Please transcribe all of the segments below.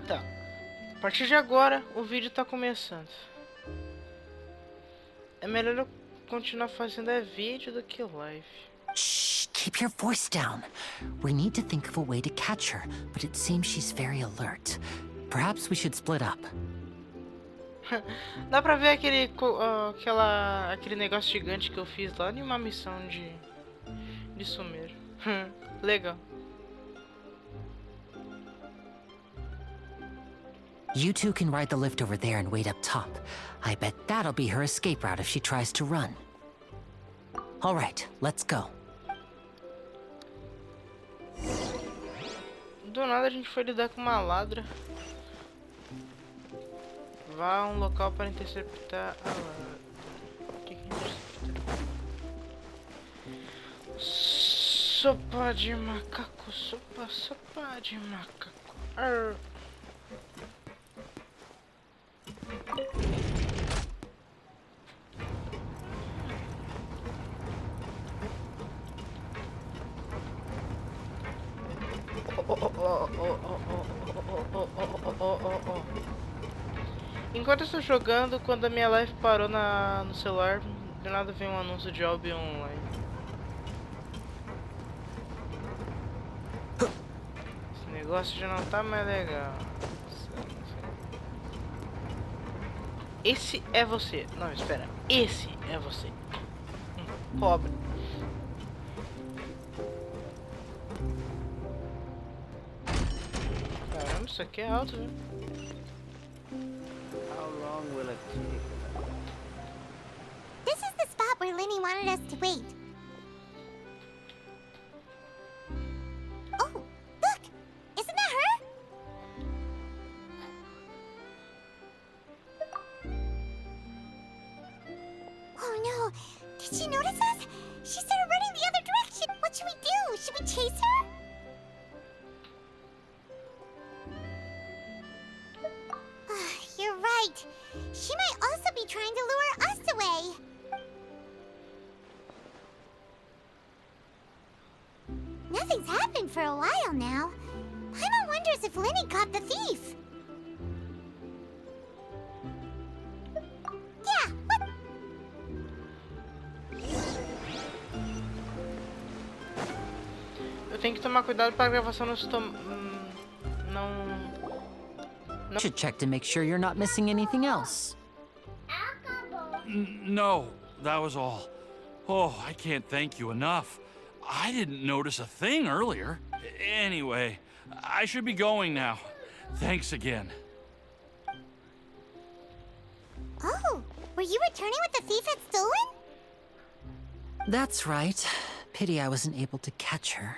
Tá. A partir de agora, o vídeo tá começando. É melhor eu continuar fazendo vídeo do que live. Shh, keep your voice down. We need to think of a way to catch her, but it seems she's very alert. Perhaps we should split up. Dá pra ver aquele negócio gigante que eu fiz lá em uma missão de sumeiro. Legal. You two can ride the lift over there and wait up top. I bet that'll be her escape route if she tries to run. All right, let's go. Do nada a gente foi lidar com uma ladra. Vá a um local para interceptar a ladra. O que é interceptar? Sopa de macaco, sopa de macaco. Arr. Enquanto eu estou jogando, quando a minha live parou no celular, de nada veio um anúncio de Albion Online. Esse negócio já não tá mais legal. Esse é você. Não, espera. Esse é você. Pobre. Caramba, isso aqui é alto, viu? How long will it take? This is the spot where Linny wanted us to wait. Oh, look! Isn't that her? Oh no! Did she notice us? She started running the other direction! What should we do? Should we chase her? You're right. She might also be trying to lure us away. Nothing's happened for a while now. Paimon wonders if Linny caught the thief. Yeah, what? Eu tenho que tomar cuidado para a gravação não Should check to make sure you're not missing anything else. No, that was all. Oh, I can't thank you enough. I didn't notice a thing earlier. Anyway, I should be going now. Thanks again. Oh, were you returning what the thief had stolen? That's right. Pity I wasn't able to catch her.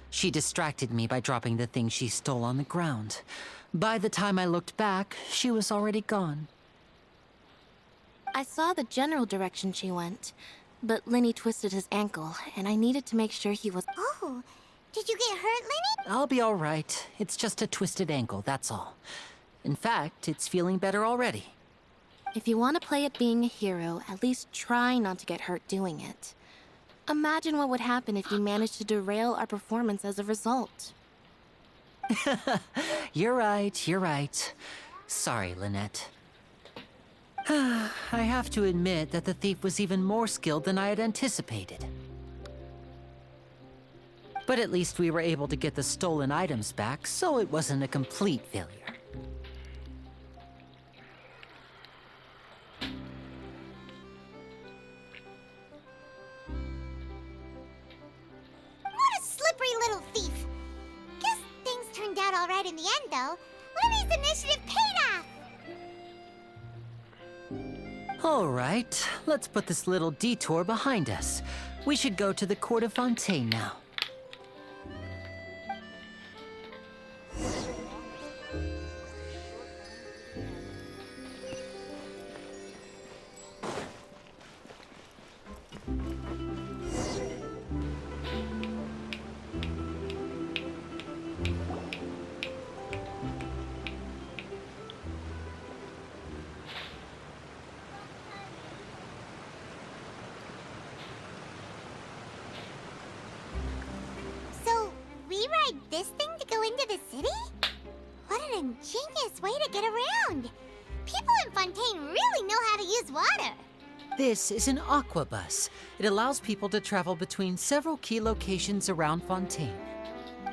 She distracted me by dropping the thing she stole on the ground. By the time I looked back, she was already gone. I saw the general direction she went, but Linny twisted his ankle, and I needed to make sure he was... Oh, did you get hurt, Linny? I'll be all right. It's just a twisted ankle, that's all. In fact, it's feeling better already. If you want to play at being a hero, at least try not to get hurt doing it. Imagine what would happen if you managed to derail our performance as a result. You're right. Sorry, Lynette. I have to admit that the thief was even more skilled than I had anticipated. But at least we were able to get the stolen items back, so it wasn't a complete failure. What a slippery little thief. Guess things turned out all right in the end, though. Linny's initiative paid off. All right, let's put this little detour behind us. We should go to the Court of Fontaine now. So, we ride this thing to go into the city? What an What an ingenious way to get around! People in Fontaine really know how to use water. This is an aqua bus. It allows people to travel between several key locations around Fontaine.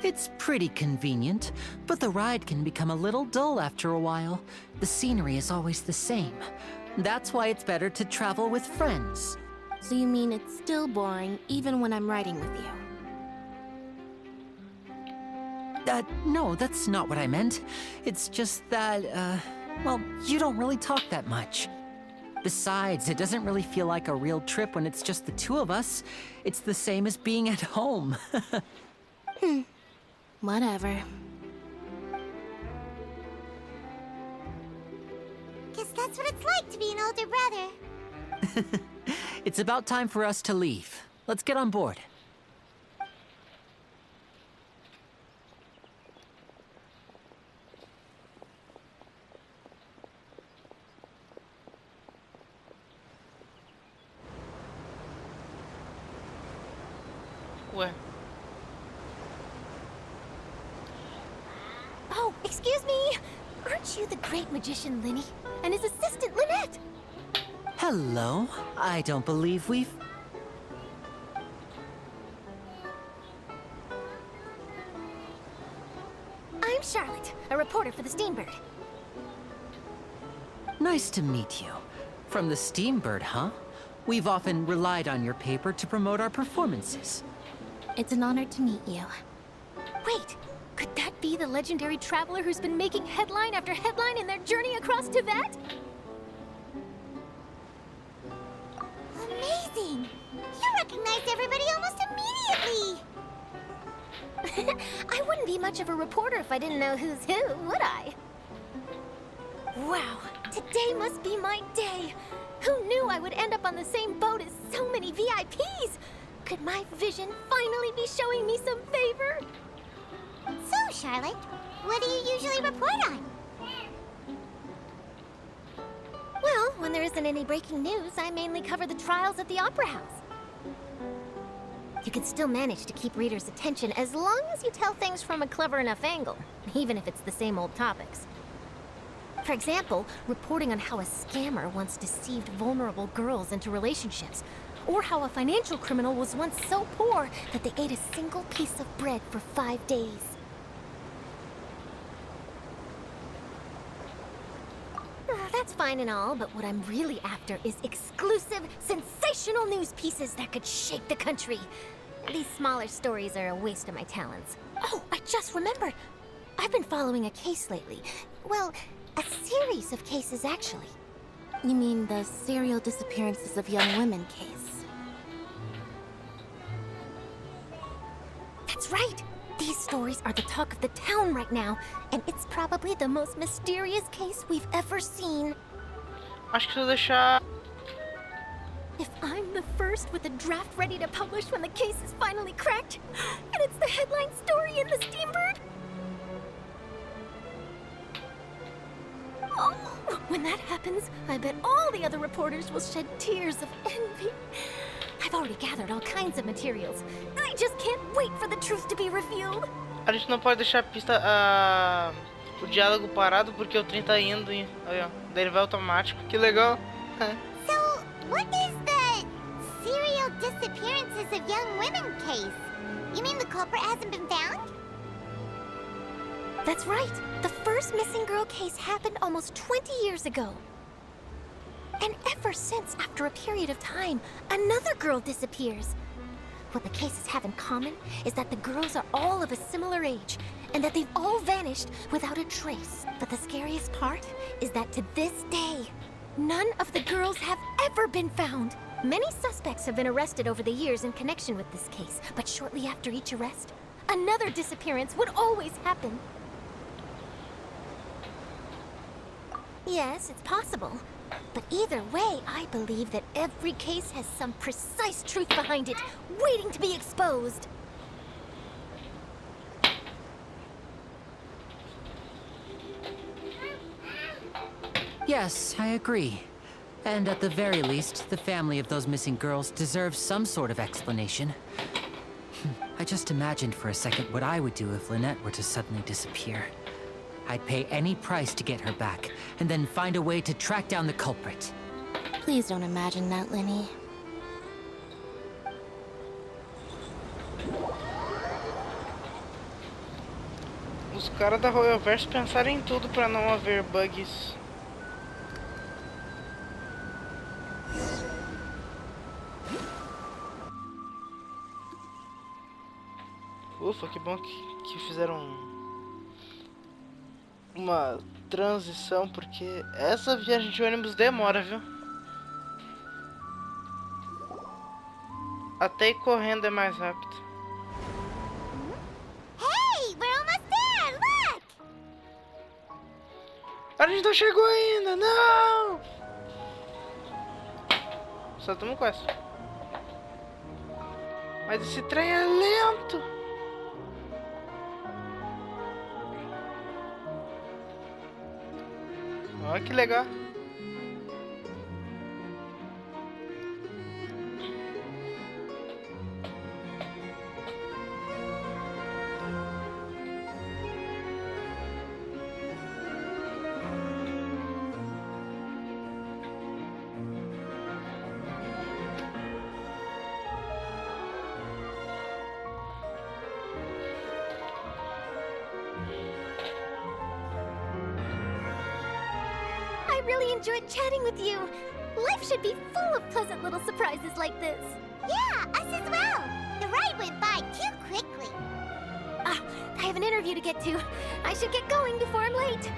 It's pretty convenient, but the ride can become a little dull after a while. The scenery is always the same. That's why it's better to travel with friends. So you mean it's still boring even when I'm riding with you? No, that's not what I meant. It's just that, well, you don't really talk that much. Besides, it doesn't really feel like a real trip when it's just the two of us. It's the same as being at home. Whatever. Guess that's what it's like to be an older brother. It's about time for us to leave. Let's get on board. Ué, Oh, excuse me! Aren't you the great magician Linny? And his assistant Lynette? Hello. I don't believe we've... I'm Charlotte, a reporter for the Steambird. Nice to meet you. From the Steambird, huh? We've often relied on your paper to promote our performances. It's an honor to meet you. Wait, could that be the legendary traveler who's been making headline after headline in their journey across Tibet? Amazing! You recognized everybody almost immediately! I wouldn't be much of a reporter if I didn't know who's who, would I? Wow, today must be my day! Who knew I would end up on the same boat as so many VIPs? Could my vision finally be showing me some favor? So, Charlotte, what do you usually report on? Well, when there isn't any breaking news, I mainly cover the trials at the Opera House. You can still manage to keep readers' attention as long as you tell things from a clever enough angle, even if it's the same old topics. For example, reporting on how a scammer once deceived vulnerable girls into relationships, or how a financial criminal was once so poor that they ate a single piece of bread for 5 days. That's fine and all, but what I'm really after is exclusive, sensational news pieces that could shake the country. These smaller stories are a waste of my talents. Oh, I just remembered. I've been following a case lately. Well, a series of cases, actually. You mean the serial disappearances of young women case? That's right! These stories are the talk of the town right now, and it's probably the most mysterious case we've ever seen. acho que se eu deixar... If I'm the first with a draft ready to publish when the case is finally cracked, and it's the headline story in the Steambird... Oh, when that happens, I bet all the other reporters will shed tears of envy. I've already gathered all kinds of materials. I just can't wait for the truth to be revealed. A gente não pode deixar a pista, o diálogo parado porque o trem tá indo e... Aí, ó, daí ele vai automático. Que legal. So, what is the serial disappearances of young women case? You mean the culprit hasn't been found? That's right. The first missing girl case happened almost 20 years ago. And ever since, after a period of time, another girl disappears. What the cases have in common is that the girls are all of a similar age, and that they've all vanished without a trace. But the scariest part is that to this day, none of the girls have ever been found. Many suspects have been arrested over the years in connection with this case, but shortly after each arrest, another disappearance would always happen. Yes, it's possible. But either way, I believe that every case has some precise truth behind it, waiting to be exposed. Yes, I agree. And at the very least, the family of those missing girls deserves some sort of explanation. I just imagined for a second what I would do if Lynette were to suddenly disappear. I'd pay any price to get her back, and then find a way to track down the culprit. Please don't imagine that, Lenny. Os caras da Royalverse pensaram em tudo pra não haver bugs. Ufa, que bom que fizeram uma transição, porque essa viagem de ônibus demora, viu? Até ir correndo é mais rápido. Hey, we're almost there! Look! A gente não chegou ainda, não! Só estamos com essa. Mas esse trem é lento. Olha que legal. I really enjoyed chatting with you. Life should be full of pleasant little surprises like this. Yeah, us as well. The ride went by too quickly. Ah, I have an interview to get to. I should get going before I'm late.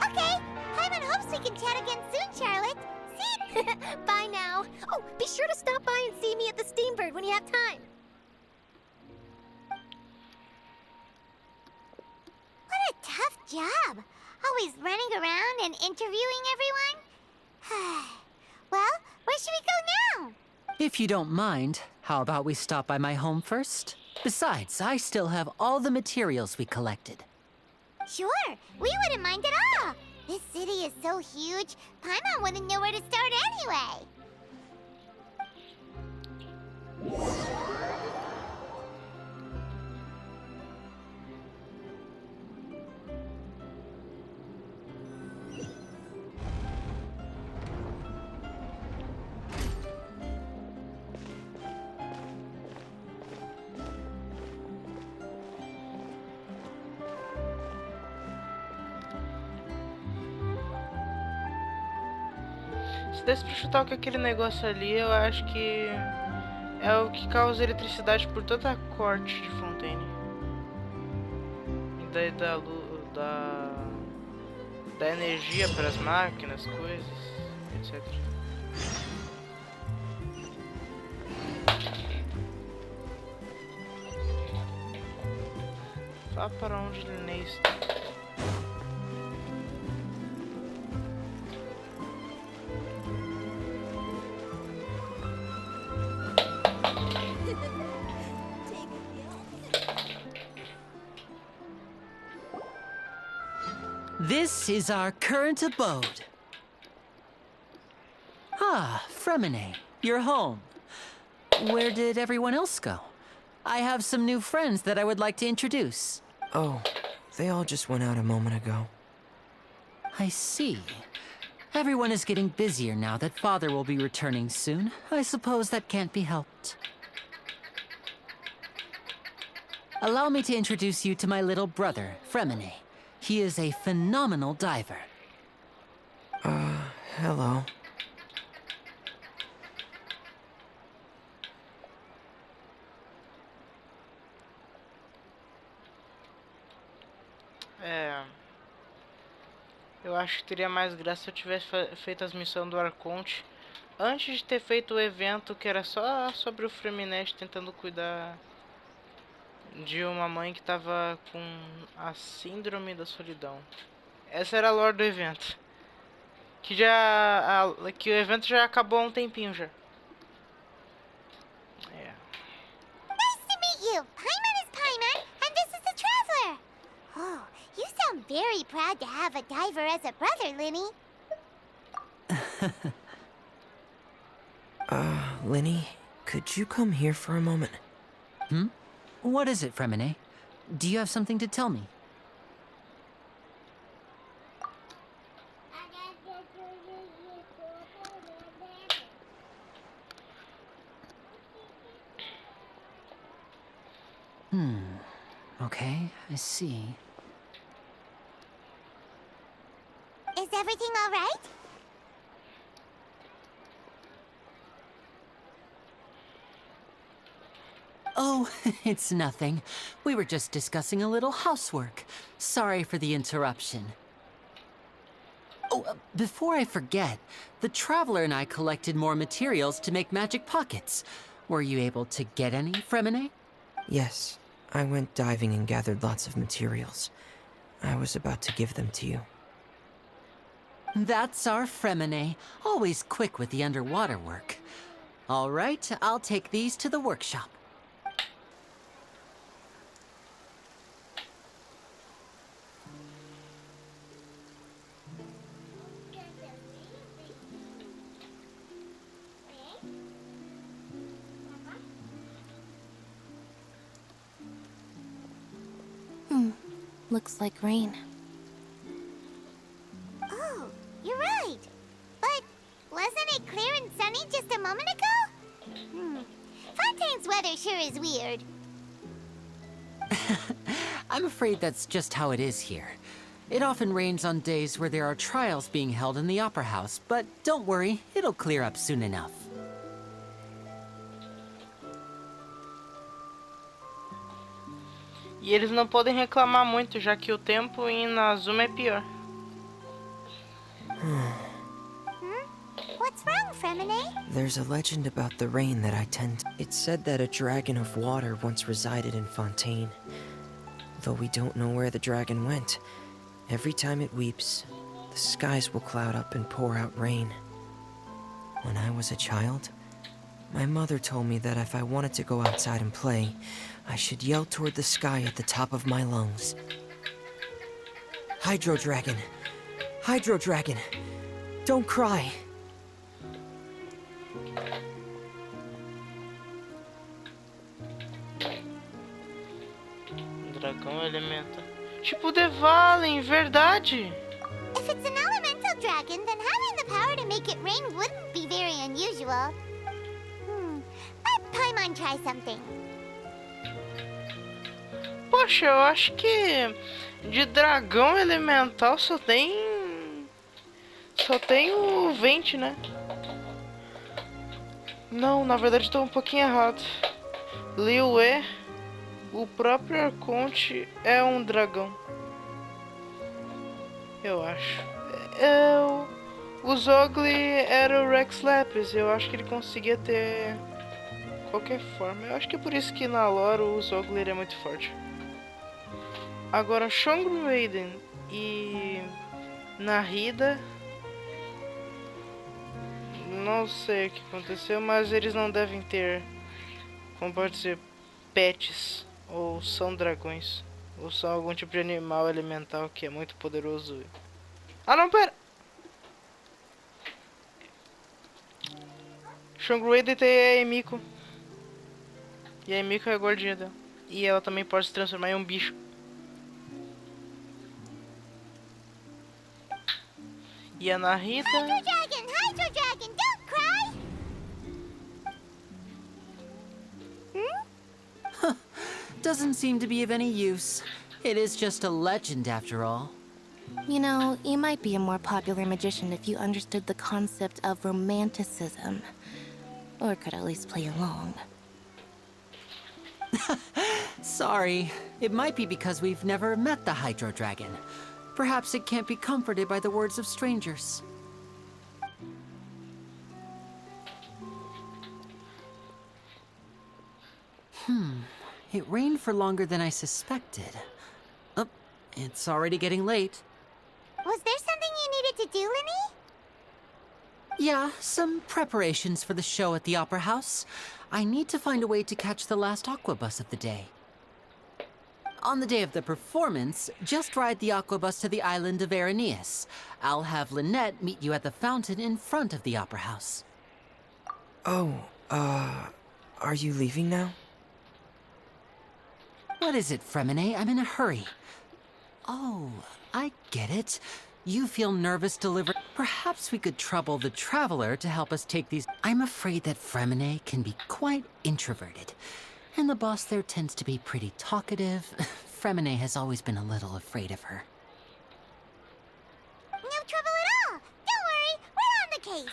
Okay, Paimon hopes we can chat again soon, Charlotte. See? Bye now. Oh, be sure to stop by and see me at the Steambird when you have time. What a tough job. Always running around and interviewing everyone. Well, where should we go now? If you don't mind, how about we stop by my home first? Besides, I still have all the materials we collected. Sure, we wouldn't mind at all. This city is so huge, Paimon wouldn't know where to start anyway. Se desse pra chutar que aquele negócio ali, eu acho que é o que causa eletricidade por toda a corte de Fontaine. E daí da energia para as máquinas, coisas, etc. Vá para onde Linei está. This is our current abode. Ah, Fremine, you're home. Where did everyone else go? I have some new friends that I would like to introduce. Oh, they all just went out a moment ago. I see. Everyone is getting busier now that Father will be returning soon. I suppose that can't be helped. Allow me to introduce you to my little brother, Fremine. He is a phenomenal diver. Hello. Eu acho que teria mais graça se eu tivesse feito as missões do Arconte antes de ter feito o evento que era só sobre o Freminete tentando cuidar de uma mãe que tava com a síndrome da solidão. Essa era a lore do evento. Que que o evento já acabou há um tempinho já. Nice to meet you. Paimon is Paimon, and this is the Traveler. Oh, you sound very proud to have a diver as a brother, Linny. Linny, could you come here for a moment? What is it, Fremine? Do you have something to tell me? I see. Is everything all right? Oh, it's nothing. We were just discussing a little housework. Sorry for the interruption. Oh, before I forget, the Traveler and I collected more materials to make magic pockets. Were you able to get any, Fremine? Yes, I went diving and gathered lots of materials. I was about to give them to you. That's our Fremine, always quick with the underwater work. All right, I'll take these to the workshop. Looks like rain. Oh, you're right. But wasn't it clear and sunny just a moment ago? Fontaine's weather sure is weird. I'm afraid that's just how it is here. It often rains on days where there are trials being held in the Opera House, but don't worry, it'll clear up soon enough. E eles não podem reclamar muito, já que o tempo em Inazuma é pior. What's wrong, Fremine? There's a legend about the rain that I tend. It's said that a dragon of water once resided in Fontaine. Though we don't know where the dragon went, every time it weeps, the skies will cloud up and pour out rain. When I was a child, my mother told me that if I wanted to go outside and play, I should yell toward the sky at the top of my lungs. Hydro Dragon! Hydro Dragon! Don't cry! Dragão elemental. Tipo The Valen, verdade! If it's an elemental dragon, then having the power to make it rain wouldn't be very unusual. Let Paimon try something. Poxa, eu acho que de dragão elemental só tem o Vente, né? Não, na verdade estou um pouquinho errado. Liyue, o próprio Arconte é um dragão. Eu acho. O Zogli era o Rex Lapis. Eu acho que ele conseguia ter qualquer forma. Eu acho que é por isso que na lore o Zogli é muito forte. Agora, Shongruiden e Nahida, não sei o que aconteceu, mas eles não devem ter, como pode ser, pets, ou são dragões, ou são algum tipo de animal elemental que é muito poderoso. Ah não, pera! Shongruiden tem a Emiko, e a Emiko é a gordinha dela, e ela também pode se transformar em um bicho. E a Nahida... Hydro Dragon, don't cry! Doesn't seem to be of any use. It is just a legend after all. You know, you might be a more popular magician if you understood the concept of romanticism. Or could at least play along. Sorry, it might be because we've never met the Hydro Dragon. Perhaps it can't be comforted by the words of strangers. It rained for longer than I suspected. Oh, it's already getting late. Was there something you needed to do, Linny? Yeah, some preparations for the show at the Opera House. I need to find a way to catch the last aqua bus of the day. On the day of the performance, just ride the aqua bus to the island of Araneus. I'll have Lynette meet you at the fountain in front of the Opera House. Oh, are you leaving now? What is it, Fremine? I'm in a hurry. Oh, I get it. You feel nervous delivering. Perhaps we could trouble the Traveler to help us take these. I'm afraid that Fremine can be quite introverted. And the boss there tends to be pretty talkative, Fremine has always been a little afraid of her. No trouble at all. Don't worry, we're on the case.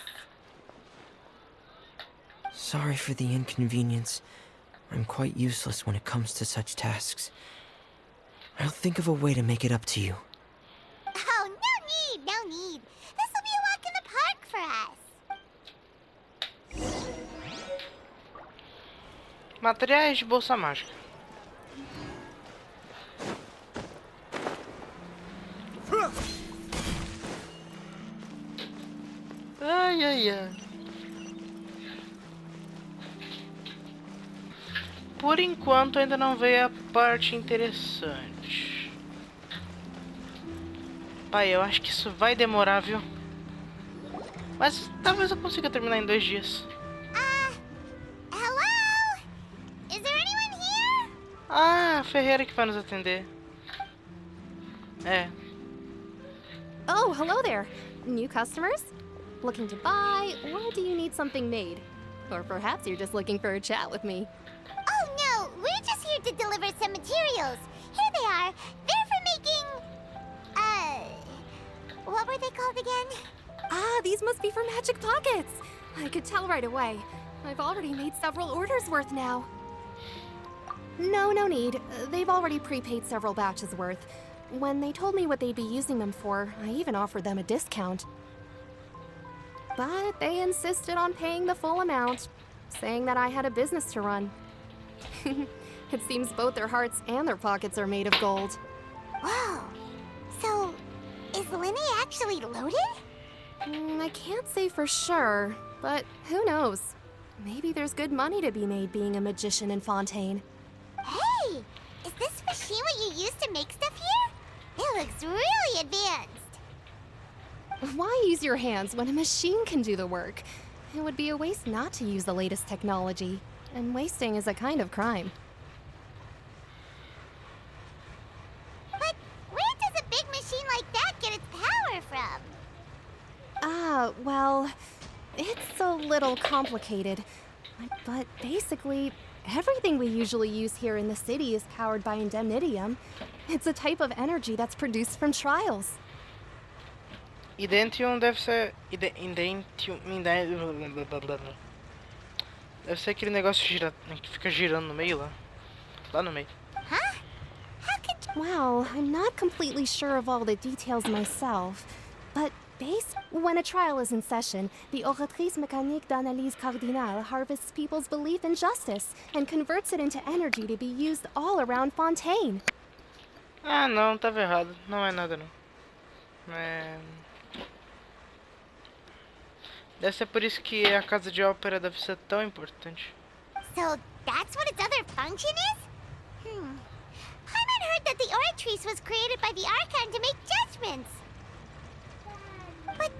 Sorry for the inconvenience. I'm quite useless when it comes to such tasks. I'll think of a way to make it up to you. Oh, no need, no need. This will be a walk in the park for us. Materiais de bolsa mágica. Ai, ai, ai. Por enquanto ainda não veio a parte interessante. Pai, eu acho que isso vai demorar, viu? Mas talvez eu consiga terminar em 2 dias. Hello? Is there anyone here? Ah, a Ferreira que vai nos atender. É. Oh, hello there. New customers? Looking to buy, or do you need something made? Or perhaps you're just looking for a chat with me. Oh no, we're just here to deliver some materials. Here they are. They're for making... what were they called again? Ah, these must be for magic pockets. I could tell right away. I've already made several orders worth now. No need. They've already prepaid several batches worth. When they told me what they'd be using them for, I even offered them a discount. But they insisted on paying the full amount, saying that I had a business to run. It seems both their hearts and their pockets are made of gold. Whoa. So, is Linny actually loaded? I can't say for sure, but who knows? Maybe there's good money to be made being a magician in Fontaine. Hey! Is this machine what you use to make stuff here? It looks really advanced. Why use your hands when a machine can do the work? It would be a waste not to use the latest technology, and wasting is a kind of crime. But where does a big machine like that get its power from? Ah, well, it's a little complicated. But basically, everything we usually use here in the city is powered by indemnitium. It's a type of energy that's produced from trials. Identium deve ser. Deve ser aquele negócio que fica girando no meio lá. Lá no meio. Huh? How could... Well, I'm not completely sure of all the details myself, but when a trial is in session, the Oratrice Mécanique d'Analyse Cardinale harvests people's belief in justice and converts it into energy to be used all around Fontaine. Ah, não, tava errado. Não é nada, não. Deve ser por isso que a casa de ópera deve ser tão importante. So that's what its other function is? Paimon heard that the Oratrice was created by the Archon to make judgments. But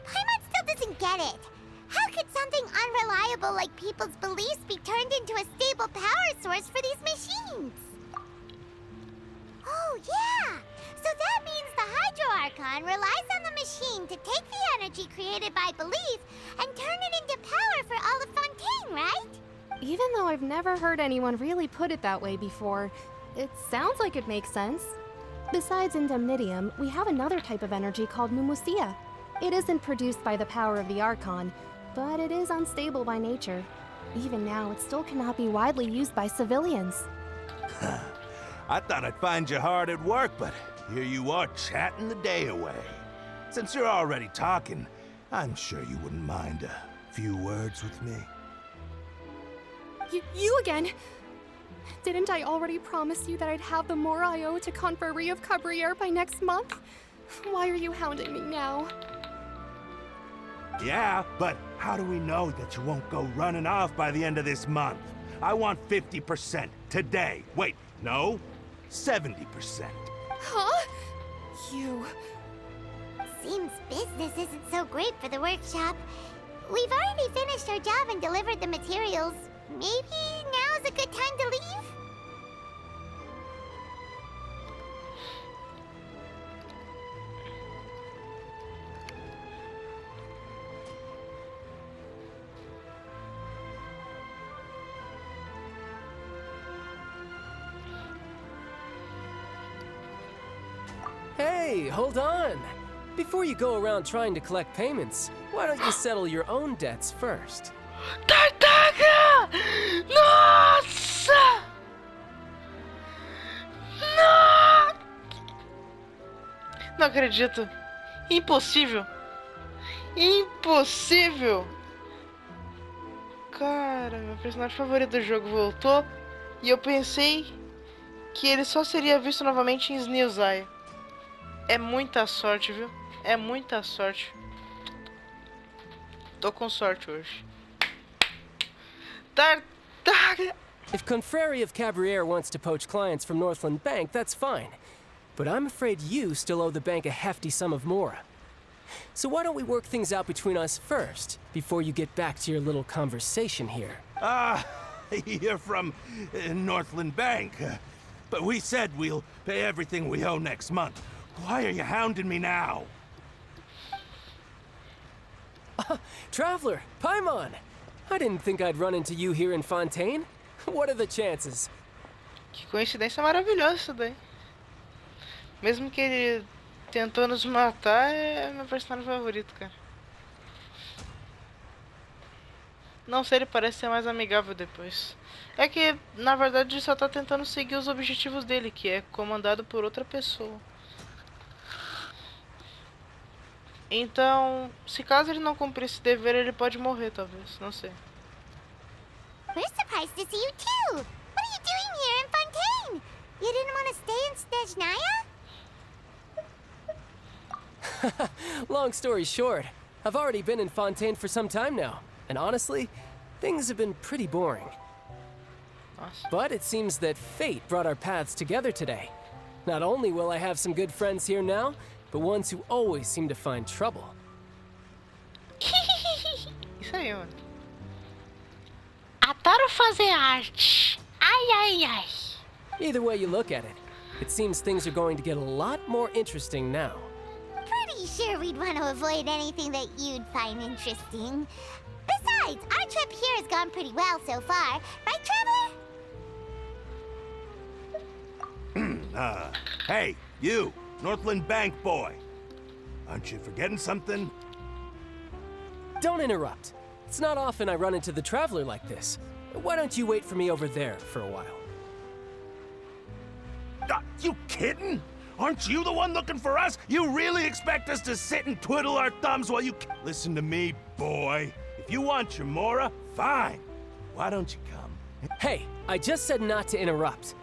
Paimon still doesn't get it. How could something unreliable like people's beliefs be turned into a stable power source for these machines? Oh, yeah! So that means the Hydro Archon relies on the machine to take the energy created by belief and turn it into power for all of Fontaine, right? Even though I've never heard anyone really put it that way before, it sounds like it makes sense. Besides indemnitium, we have another type of energy called pneumosia. It isn't produced by the power of the Archon, but it is unstable by nature. Even now, it still cannot be widely used by civilians. I thought I'd find you hard at work, but here you are chatting the day away. Since you're already talking, I'm sure you wouldn't mind a few words with me. You again? Didn't I already promise you that I'd have the more I owe to Confrérie of Cabriere by next month? Why are you hounding me now? Yeah, but how do we know that you won't go running off by the end of this month? I want 50% today. Wait, no, 70%. Huh? You... Seems business isn't so great for the workshop. We've already finished our job and delivered the materials. Maybe now's a good time to leave? Hey, hold on. Before you go around trying to collect payments, why don't you settle your own debts first? Tartaga! Nossa! Não! Não acredito. Impossível. Impossível. Cara, meu personagem favorito do jogo voltou e eu pensei que ele só seria visto novamente em Snilzai. É muita sorte, viu? É muita sorte. Tô com sorte hoje. Tartaga! If Confrere of Cabriere wants to poach clients from Northland Bank, that's fine. But I'm afraid you still owe the bank a hefty sum of mora. So why don't we work things out between us first, before you get back to your little conversation here? You're from Northland Bank. But we said we'll pay everything we owe next month. Why are you hounding me now? Traveler, Paimon! I didn't think I'd run into you here in Fontaine. What are the chances? Que coincidência maravilhosa isso daí. Mesmo que ele tentou nos matar, é meu personagem favorito, cara. Não sei, ele parece ser mais amigável depois. É que, na verdade, ele só tá tentando seguir os objetivos dele, que é comandado por outra pessoa. Então, se caso ele não cumprir esse dever, ele pode morrer, talvez. Não sei. We're surprised to see you too. What are you doing here in Fontaine? You didn't want to stay in Snezhnaya? Long story short, I've already been in Fontaine for some time now, and honestly, things have been pretty boring. Nossa. But it seems that fate brought our paths together today. Not only will I have some good friends here now, but ones who always seem to find trouble. Isso aí, mano. Adoro fazer arte. Ai, ai, ai. Either way you look at it, it seems things are going to get a lot more interesting now. Pretty sure we'd want to avoid anything that you'd find interesting. Besides, our trip here has gone pretty well so far. Right, Traveler? Hey, you, Northland Bank boy. Aren't you forgetting something? Don't interrupt. It's not often I run into the Traveler like this. Why don't you wait for me over there for a while? You kidding? Aren't you the one looking for us? You really expect us to sit and twiddle our thumbs while you... Listen to me, boy. If you want your Mora, fine. Why don't you come? Hey, I just said not to interrupt.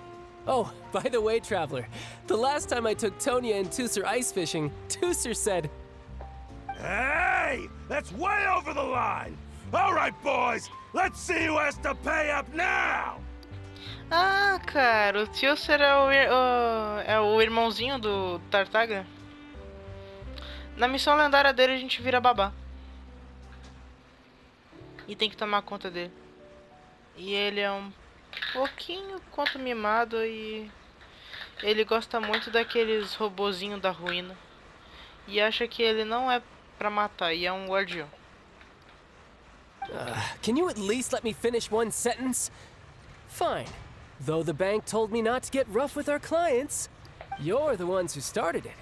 Oh, by the way, Traveler, the last time I took Tonya and Tusser ice fishing, Tusser said... Hey! That's way over the line! All right, boys, let's see who has to pay up now! Ah, cara, o Tusser é o irmãozinho do Tartaga. Na missão lendária dele a gente vira babá. E tem que tomar conta dele. E ele é um pouquinho quanto mimado e ele gosta muito daqueles robozinhos da ruína. E acha que ele não é pra matar, e é um guardião. Can you at least let me finish one sentence? Fine. Though the bank told me not to get rough with our clients, you're the ones who started it.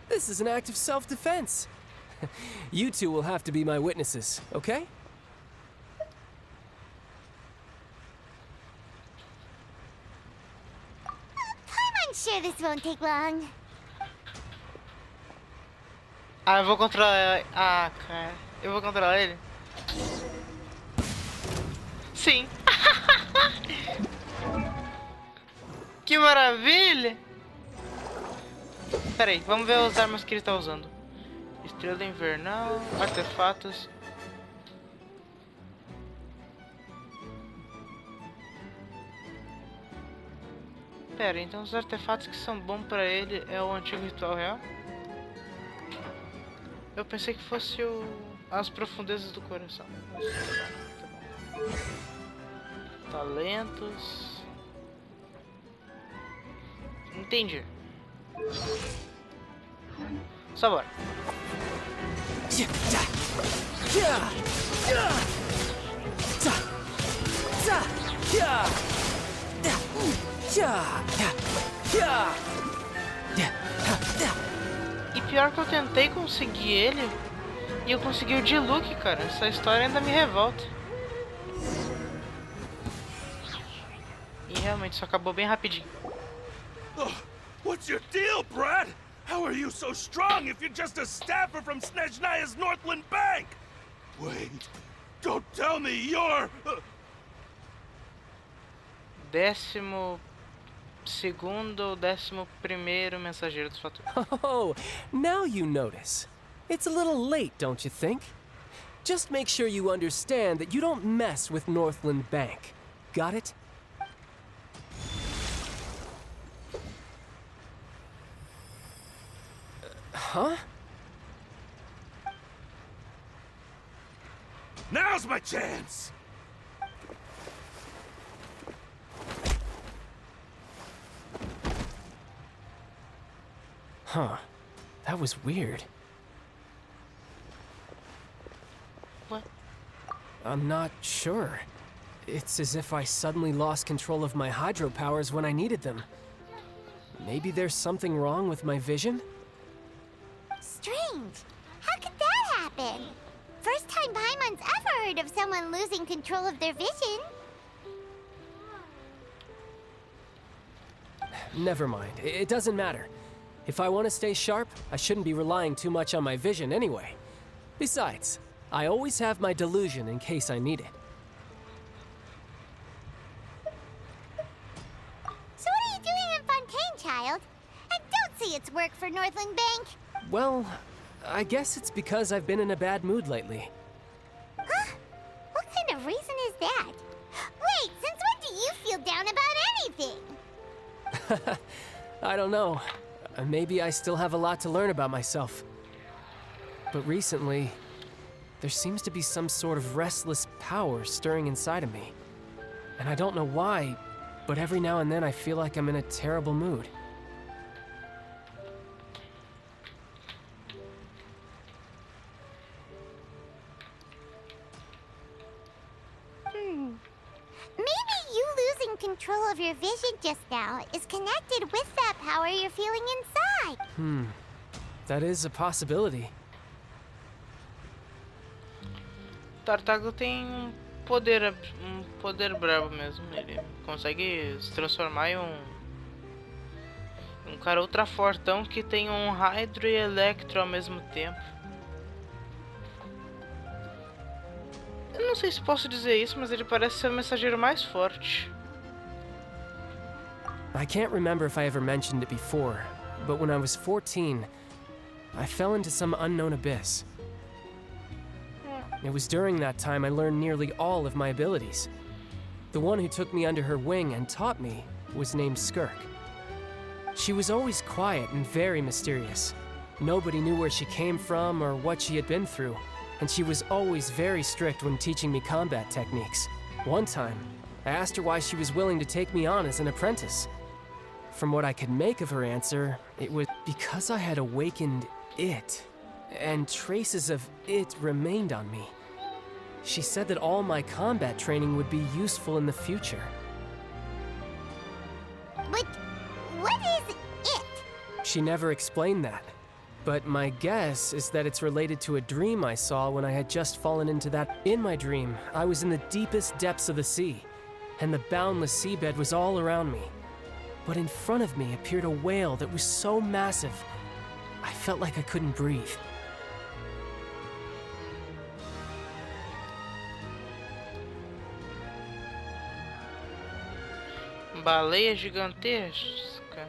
This is an act of self-defense. You two will have to be my witnesses, okay? I'm sure this won't take long. Ah, eu vou controlar... Ah, cara. Eu vou controlar ele? Sim. Que maravilha! Pera aí, vamos ver as armas que ele tá usando. Estrela invernal, artefatos. Pera, então os artefatos que são bons pra ele é o antigo ritual real? Eu pensei que fosse as profundezas do coração. Talentos. Entendi. Só bora. pior que eu tentei conseguir ele e eu consegui o de Luke, cara. Essa história ainda me revolta. E realmente isso acabou bem rapidinho. What's your deal, Brad? How are you so strong if you're just a staffer from Snezhnaya's Northland Bank? Wait, don't tell me you're... 12º ou 11º mensageiro dos fatores. Oh, now you notice. It's a little late, don't you think? Just make sure you understand that you don't mess with Northland Bank. Got it? Huh? Now's my chance! Huh. That was weird. What? I'm not sure. It's as if I suddenly lost control of my hydropowers when I needed them. Maybe there's something wrong with my vision? Strange. How could that happen? First time Paimon's ever heard of someone losing control of their vision. Never mind. It doesn't matter. If I want to stay sharp, I shouldn't be relying too much on my vision anyway. Besides, I always have my delusion in case I need it. So what are you doing in Fontaine, child? I don't see its work for Northland Bank. Well, I guess it's because I've been in a bad mood lately. Huh? What kind of reason is that? Wait, since when do you feel down about anything? I don't know. Maybe I still have a lot to learn about myself. But recently, there seems to be some sort of restless power stirring inside of me. And I don't know why, but every now and then I feel like I'm in a terrible mood. Maybe you losing control of your vision just now is connected with that power you're feeling inside. That is a possibility. Tartago tem um poder brabo mesmo. Ele consegue se transformar em um cara ultra fortão que tem um Hydro e Electro ao mesmo tempo. Eu não sei se posso dizer isso, mas ele parece ser o mensageiro mais forte. I can't remember if I ever mentioned it before, but when I was 14, I fell into some unknown abyss. It was during that time I learned nearly all of my abilities. The one who took me under her wing and taught me was named Skirk. She was always quiet and very mysterious. Nobody knew where she came from or what she had been through, and she was always very strict when teaching me combat techniques. One time, I asked her why she was willing to take me on as an apprentice. From what I could make of her answer, it was because I had awakened it, and traces of it remained on me. She said that all my combat training would be useful in the future. But what is it? She never explained that. But my guess is that it's related to a dream I saw when I had just fallen into that. In my dream, I was in the deepest depths of the sea, and the boundless seabed was all around me. But in front of me appeared a whale that was so massive, I felt like I couldn't breathe. Baleia gigantesca.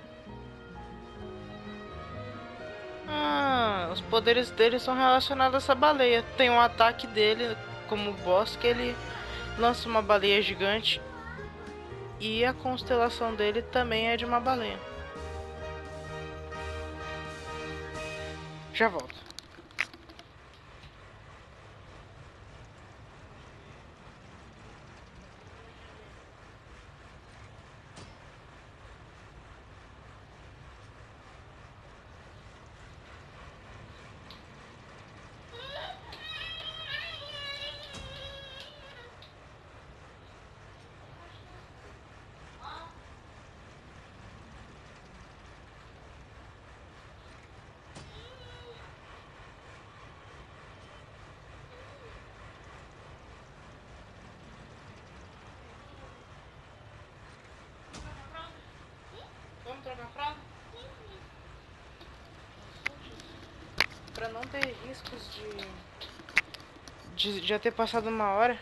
Ah, os poderes dele são relacionados a essa baleia. Tem um ataque dele como boss que ele lança uma baleia gigante. E a constelação dele também é de uma baleia. Já volto. Vamos trocar a fralda? Pra não ter riscos de já ter passado uma hora,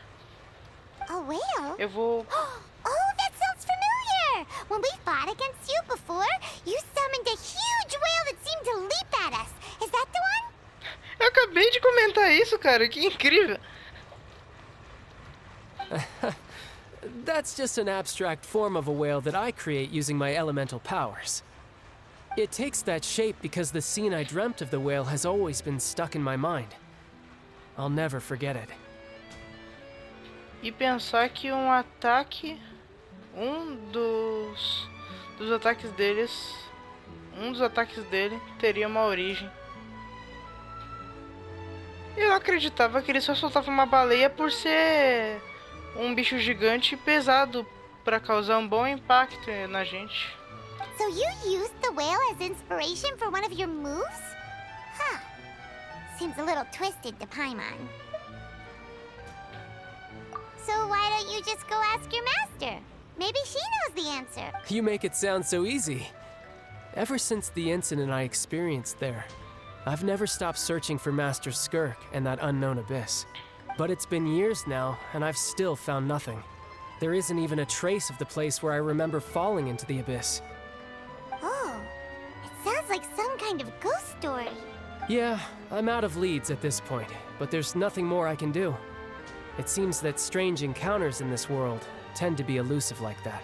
A whale? eu vou... Oh, that sounds familiar! When we fought against you before, you summoned a huge whale that seemed to leap at us. Is that the one? Eu acabei de comentar isso, cara. Que incrível. That's just an abstract form of a whale that I create using my elemental powers. It takes that shape because the scene I dreamt of the whale has always been stuck in my mind. I'll never forget it. E pensar que um ataque... dos ataques deles... Um dos ataques dele teria uma origem. Eu acreditava que ele só soltava uma baleia por ser um bicho gigante e pesado para causar um bom impacto na gente. So you used the whale as inspiration for one of your moves? Huh. Seems a little twisted to Paimon. So why don't you just go ask your master? Maybe she knows the answer. You make it sound so easy. Ever since the incident I experienced there, I've never stopped searching for Master Skirk and that unknown abyss. But it's been years now, and I've still found nothing. There isn't even a trace of the place where I remember falling into the abyss. Oh, it sounds like some kind of ghost story. Yeah, I'm out of leads at this point, but there's nothing more I can do. It seems that strange encounters in this world tend to be elusive like that.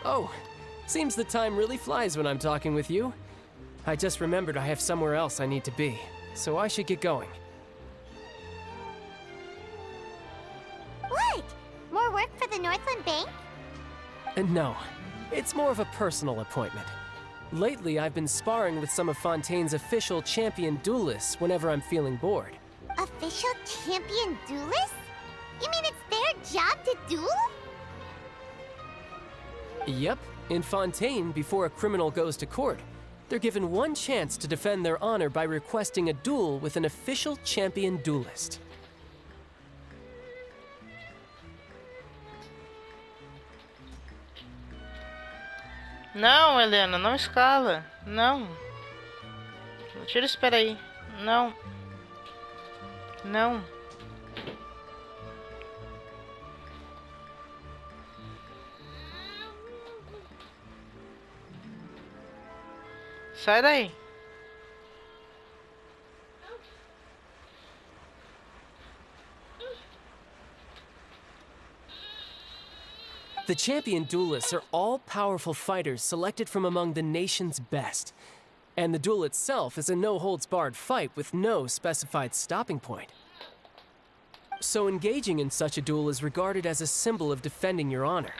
Oh, seems the time really flies when I'm talking with you. I just remembered I have somewhere else I need to be, so I should get going. What? More work for the Northland Bank? No, it's more of a personal appointment. Lately, I've been sparring with some of Fontaine's official champion duelists whenever I'm feeling bored. Official champion duelists? You mean it's their job to duel? Yep, in Fontaine, before a criminal goes to court, they're given one chance to defend their honor by requesting a duel with an official champion duelist. Não, Helena, não escala. Não. Tira isso, espera aí. Não. Não. Sai daí. The champion duelists are all-powerful fighters selected from among the nation's best. And the duel itself is a no-holds-barred fight with no specified stopping point. So engaging in such a duel is regarded as a symbol of defending your honor.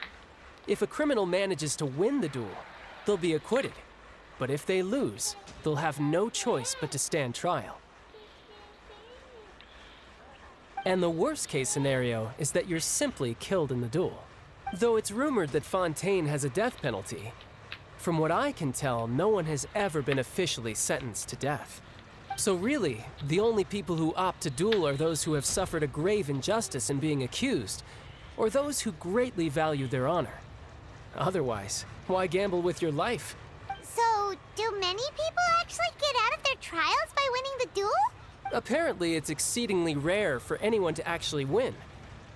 If a criminal manages to win the duel, they'll be acquitted. But if they lose, they'll have no choice but to stand trial. And the worst-case scenario is that you're simply killed in the duel. Though it's rumored that Fontaine has a death penalty, from what I can tell, no one has ever been officially sentenced to death. So really, the only people who opt to duel are those who have suffered a grave injustice in being accused, or those who greatly value their honor. Otherwise, why gamble with your life? So, do many people actually get out of their trials by winning the duel? Apparently, it's exceedingly rare for anyone to actually win.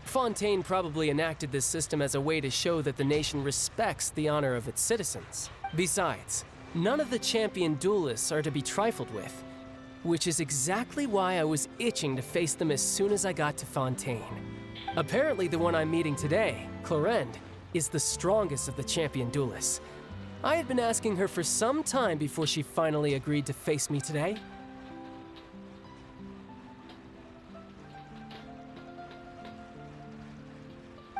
Fontaine probably enacted this system as a way to show that the nation respects the honor of its citizens. Besides, none of the champion duelists are to be trifled with, which is exactly why I was itching to face them as soon as I got to Fontaine. Apparently, the one I'm meeting today, Clorinde, is the strongest of the champion duelists. I had been asking her for some time before she finally agreed to face me today.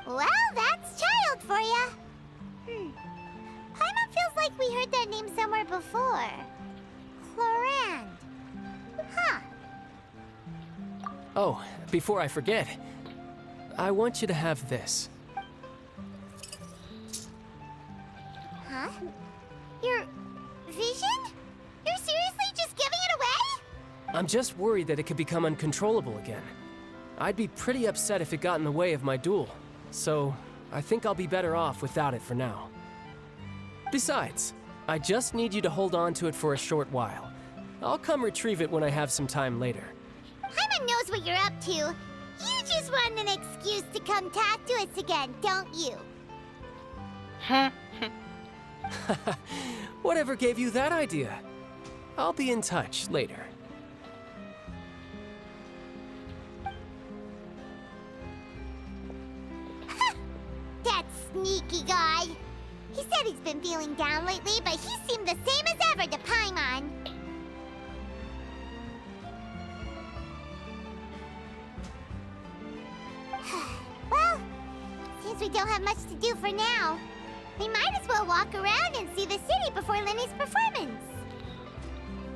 Well, that's child for ya. Paimon feels like we heard that name somewhere before. Clorinde. Huh. Oh, before I forget, I want you to have this. Huh? Your vision? You're seriously just giving it away? I'm just worried that it could become uncontrollable again. I'd be pretty upset if it got in the way of my duel, so I think I'll be better off without it for now. Besides, I just need you to hold on to it for a short while. I'll come retrieve it when I have some time later. Paimon knows what you're up to. You just want an excuse to come talk to us again, don't you? Whatever gave you that idea? I'll be in touch later. That sneaky guy. He said he's been feeling down lately, but he seemed the same as ever to Paimon. Well, since we don't have much to do for now, we might as well walk around and see the city before Lenny's performance.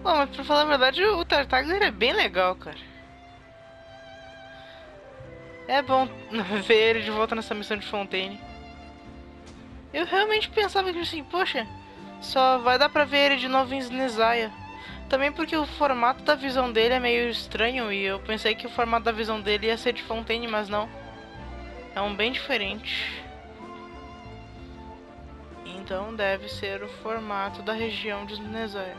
Bom, mas pra falar a verdade, o Tartaglia é bem legal, cara. É bom ver ele de volta nessa missão de Fontaine. Eu realmente pensava que assim, poxa, só vai dar pra ver ele de novo em Snezaya. Também porque o formato da visão dele é meio estranho e eu pensei que o formato da visão dele ia ser de Fontaine, mas não. É um bem diferente. Então deve ser o formato da região de Snezaya.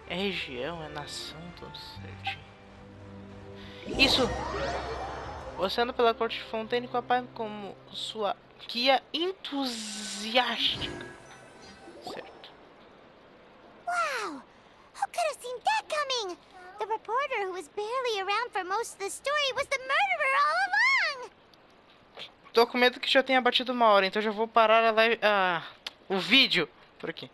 É região, é nação, tudo certinho. Isso! Você anda pela corte de Fontaine com a pai como sua guia entusiástica. Certo. Wow! Who could have seen that coming? The reporter who was barely around for most of the story was the murderer all along! Tô com medo que já tenha batido uma hora, então já vou parar a live, o vídeo por aqui.